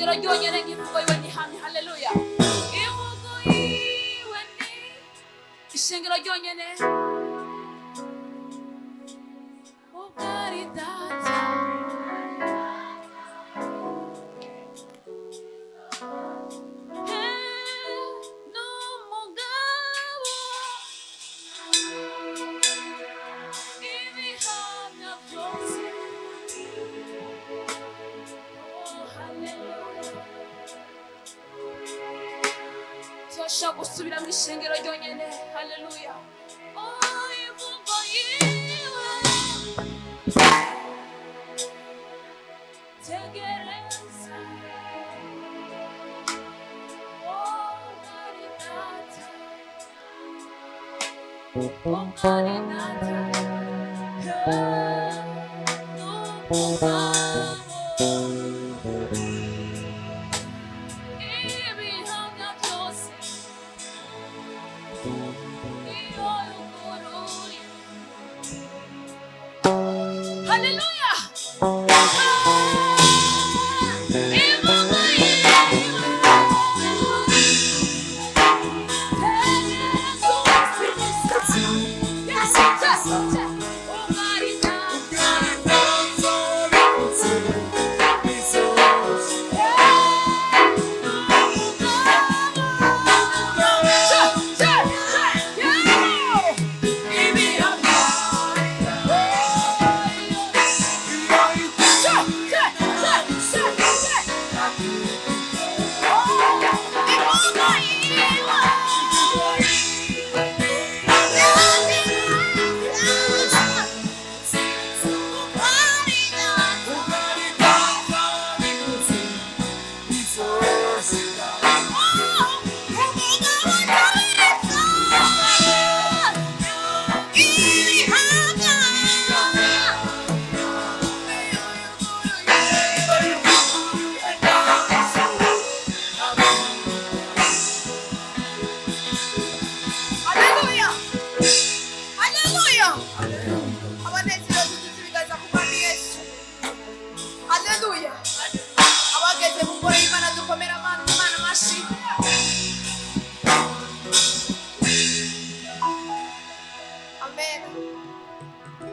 ishengero ryonyine nk'imvugo yiwe ni hamwe. Haleluya. Imvugo yiwe ni ishengero ryonyine. Ubwari data n'umugabo ibihamya byose. Turashaka gusubira mu ishengero ryonyine. Haleluya. Imvugo yiwe tegereza. Ubwari data n'umugabo ibihamya byose. Haleluya.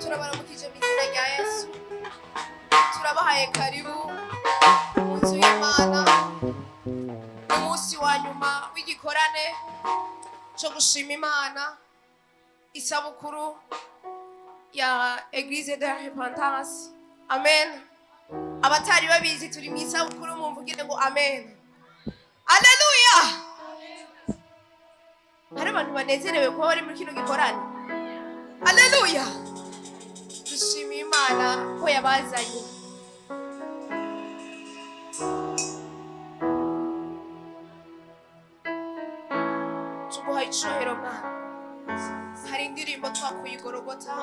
Turabaramukije mu izina rya Yesu. Turabahaye karibu mu nzu y'Imana. Umunsi wa nyuma w'igikorane cyo gushima Imana, isabukuru ya Eglise de la Repentance. Amen. Abatari babizi turi mu isabukuru, mumvugire ngo amen. Haleluya. Hari abantu banezerewe kuba bari muri kino gikorane. Haleluya. Dushima Imana ko yabazanye. Tuguhaye icyubahiro Mana. Hari indirimbo twakuye i Golgotha,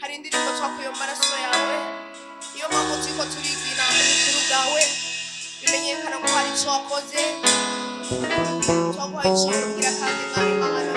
hari indirimbo twakuye mu maraso yawe. Iyo mpamvu turiko turigina ubukuru bwawe bimenyekana ko hari icyo wakoze. Twaguhaye icyubahiro kugira kandi Mwami Imana.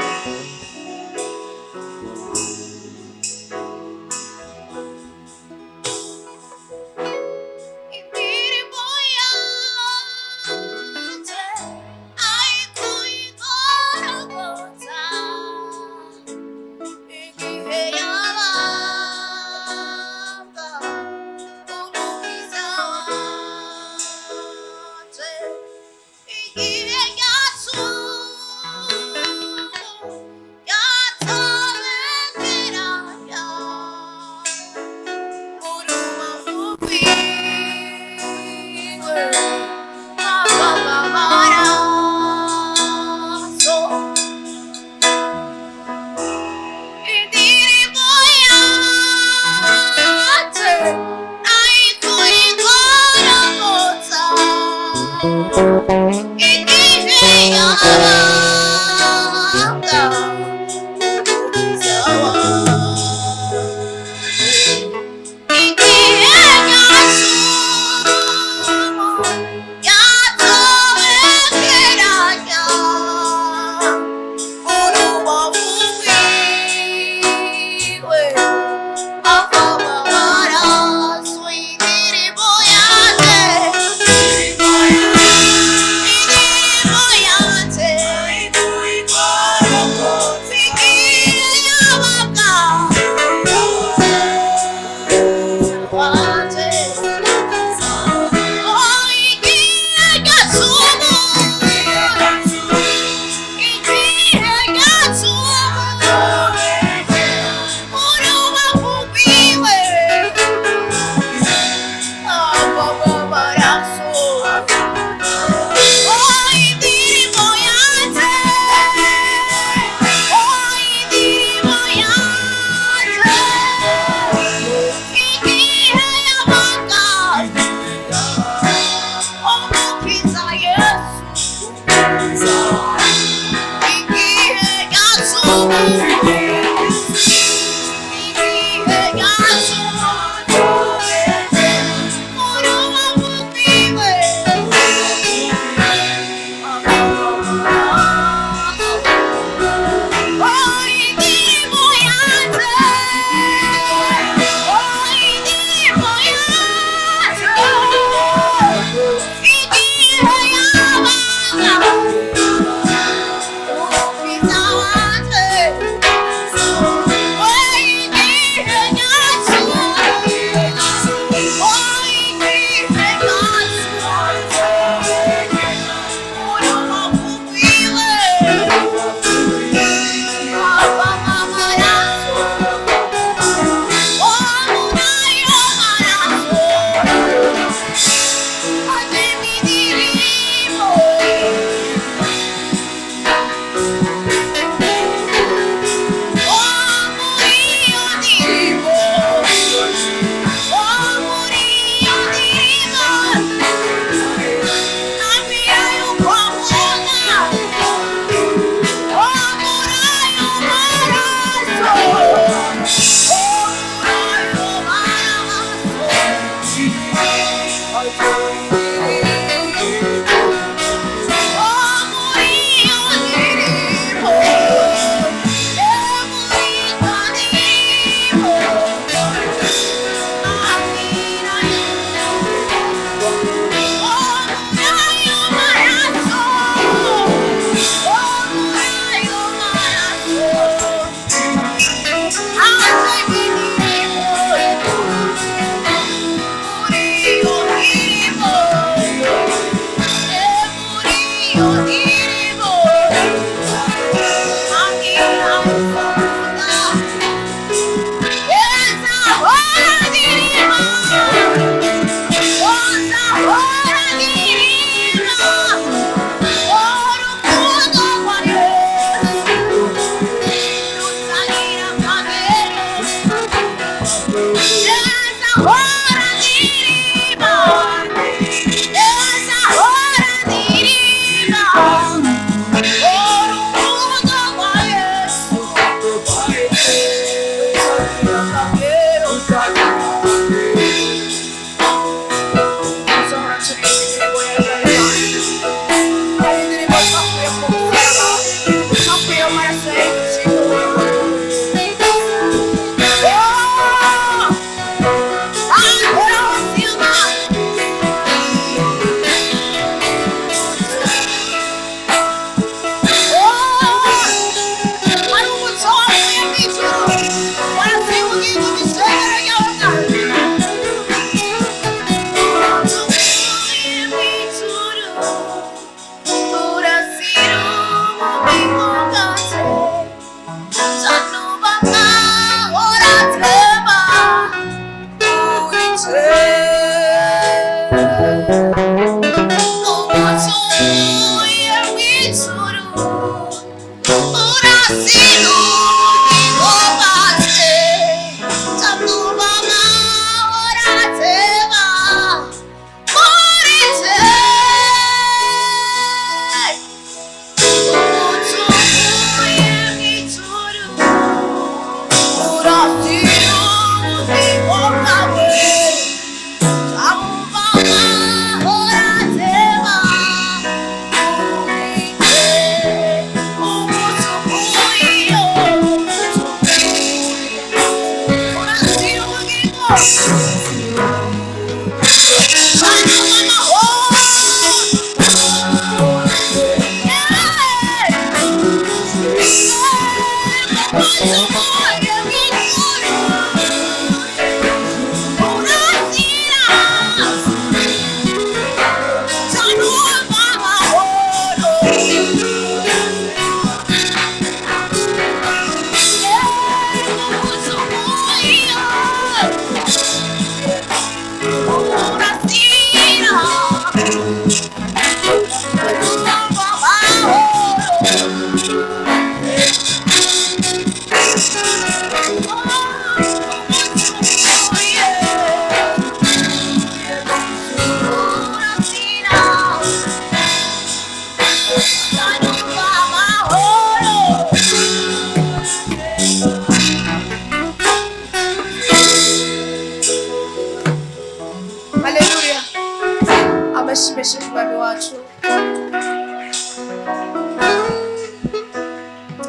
amashimeshe ku mwami wacu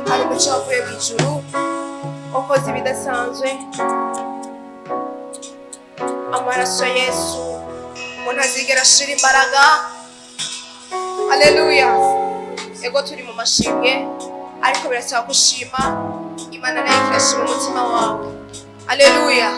hari umuco wavuye mu ijuru wakoze ibidasanzwe amaraso ya Yesu umuntu azigera ashira imbaraga. Haleluya. Ego turi mu mashimwe ariko birasaba gushima Imana nayo ikashima umutima wawe. Haleluya.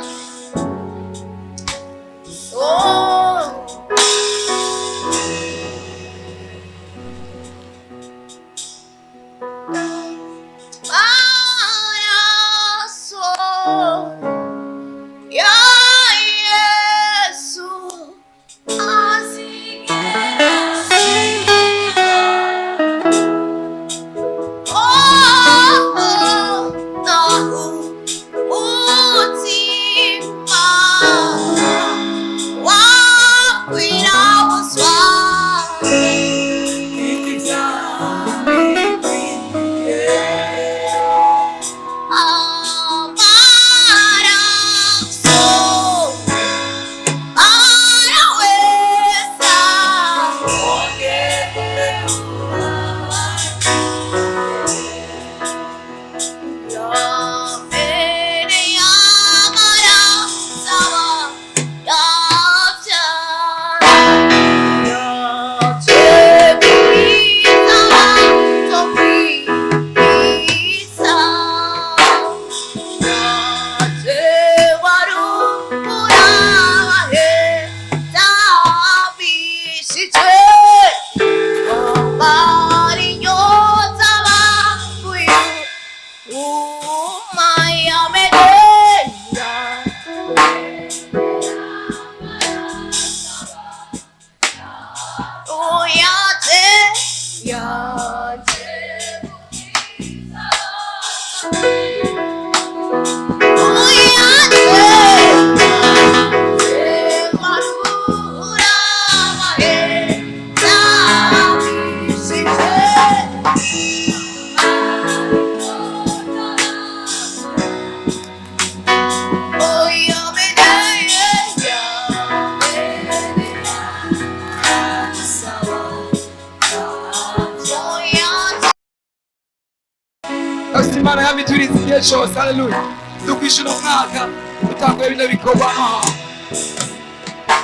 igihe cyose. Haleluya. Dukwishe uno mwaka utanguye bino bikorwa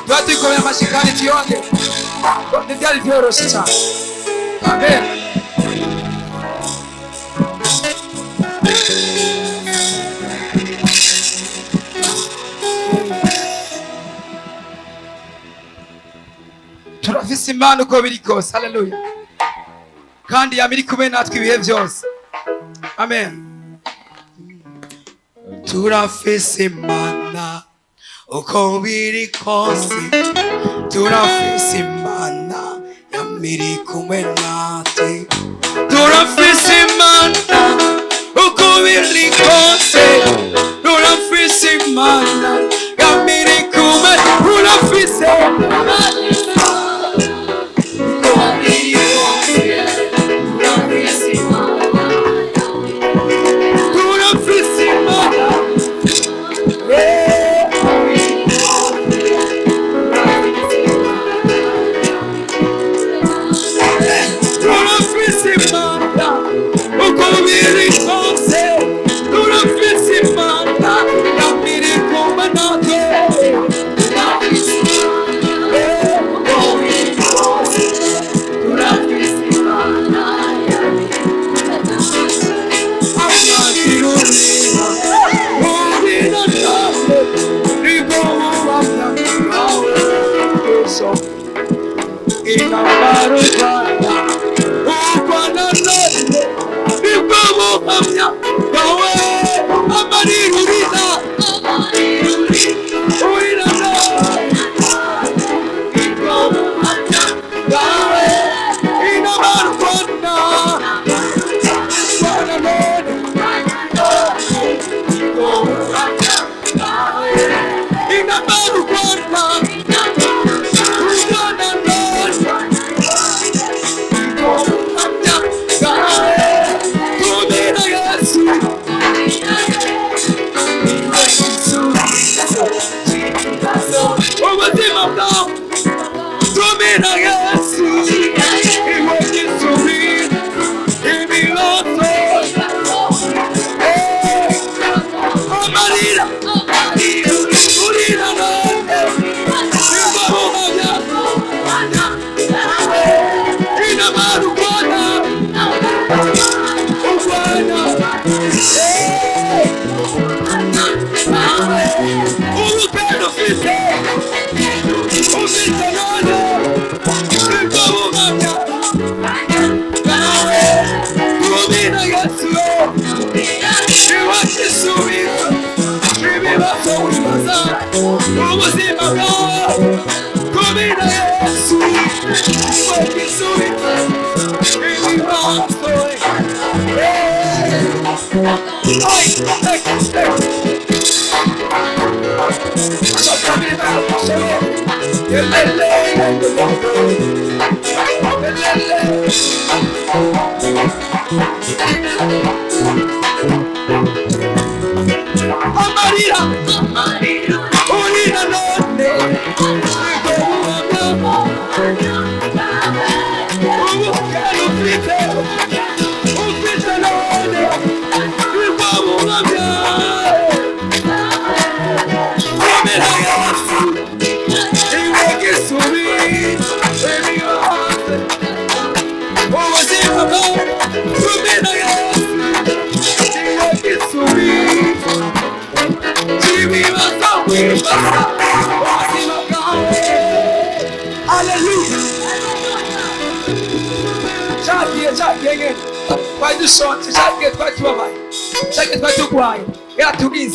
tuba tuyikomeye amashyi kandi tuyongere. Ntibyari byoroshye cyane. Amen. turafise Imana uko biri kose. Haleluya. kandi yama iri kumwe natwe ibihe byose. Amen. turafise Imana uko biri kose, turafise Imana yama iri kumwe natwe. turafise Imana uko biri kose, turafise Imana yama iri kumwe. turafise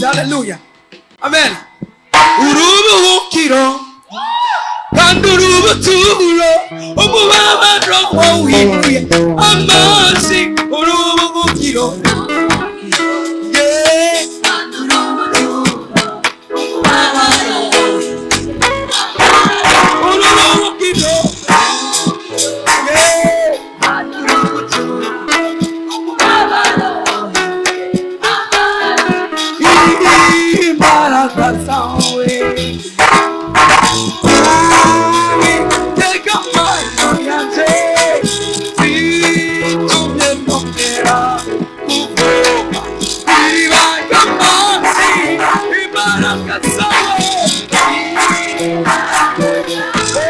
Haleluya. Amen. Urubuhukiro kandi urubuturo, umubabaro wawimuye amazi. Urubuhukiro take a mind on your day. imbaraga zawe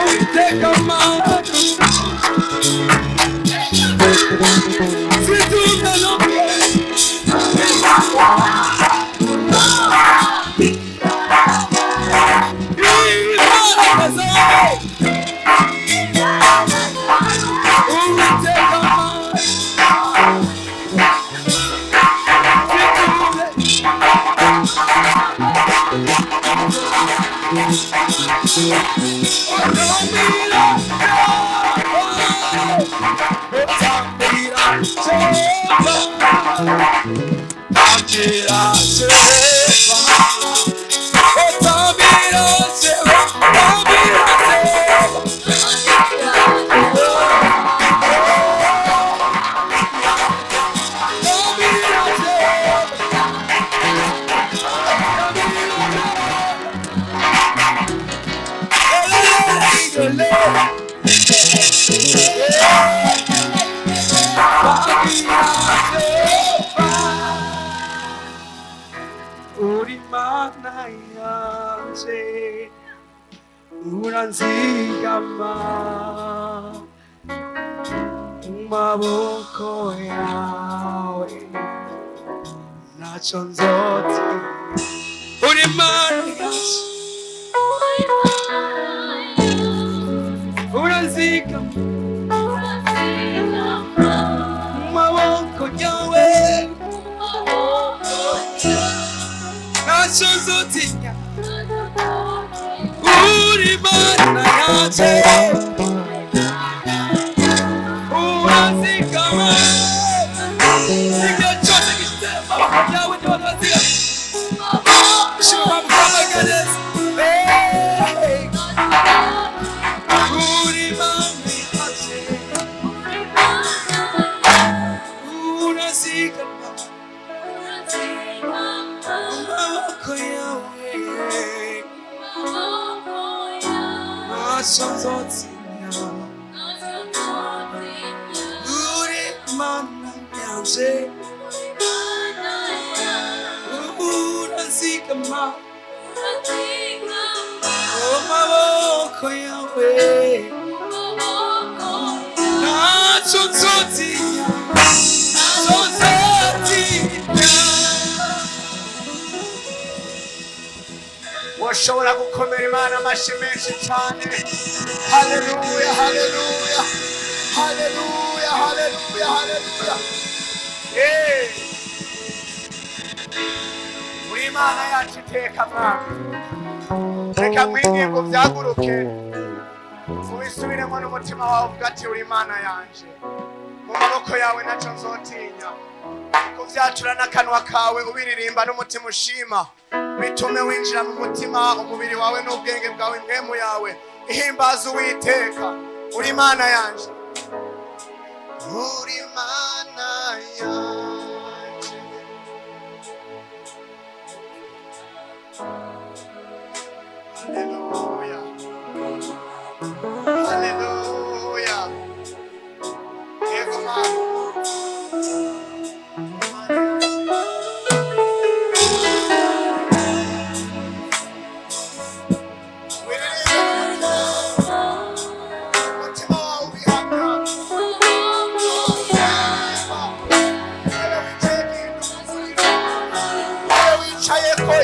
Uwiteka Mana situka nobye imbaraga zawe Uwiteka Mana 우리 만나야지 우란지가마 마보코야웨 나 천서지 우리 만나야지 우란지가마 마보코야웨 나천서지냐 우리 만나야지 우란지가마 이게 저녁이 시대마 야we 너와지가 시험 가마가데스 우리 만나야지 우란지가마 나천서지냐 우리 만나야지 우란지가마 마보코야웨 나천서지냐 washobora gukomera Imana amashyi menshi cyane haleluya haleluya haleluya haleluya haleluya uri Imana yacu iteka Mana reka mwingingo byaguruke ubisubiremo n'umutima wawe uvuga ati uri Imana yanje mu maboko yawe ntacyo nzotinya kuvyatura n'akanwa kawe ubiririmba n'umutima ushima bitume winjira mu mutima umubiri wawe n'ubwenge bwawe impwemu yawe ihimbaza Uwiteka uri Imana yanje uri Imana yanje haleluya haleluya yego Mana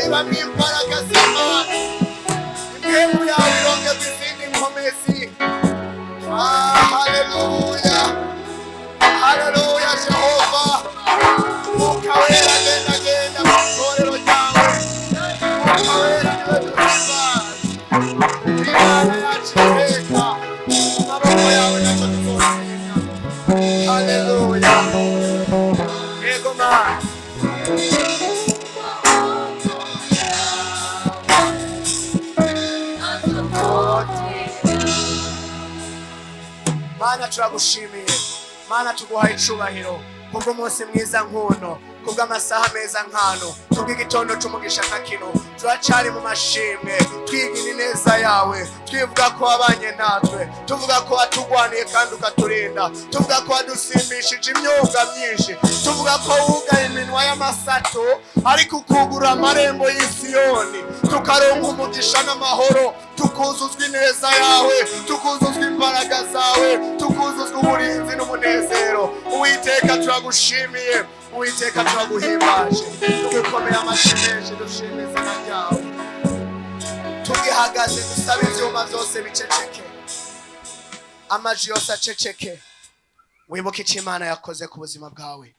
ibamo imbaraga z'Imana impwemu yawe irongerwa izindi nkomezi haleluya haleluya Jehova Mwuka Wera genda genda mu itorero ryawe Mwuka Wera niwe duhimbaza Imana yacu iteka mu maboko yawe ntacyo tuzotinya haleluya yego Mana Mana turagushimiye Mana tuguhaye icubahiro kubw'umunsi mwiza nk'uno kubw'amasaha meza nkano, kubw'igitondo c'umugisha nka kino. Turacari mu mashimwe twiga ineza yawe, twivuga ko wabanye natwe, tuvuga ko watugwaniye kandi ukaturinda, tuvuga ko wadusimbishije imyuga myinshi, tuvuga ko wugaye iminwa y'amasato ariko ukugura amarembo y'Isiyoni, tukaronka umugisha n'amahoro, tukuzuzwa ineza yawe, tukuzuzwa imbaraga zawe, tukuzuzwa uburinzi n'umunezero. Uwiteka turagushimiye, Uwiteka turaguhimbaje, tugukomeye amashyi menshi dushima izina ryawe. Tugihagaze dusaba ivyuma vyose biceceke, amaji yose aceceke, wibuke ico Imana yakoze ku buzima bwawe.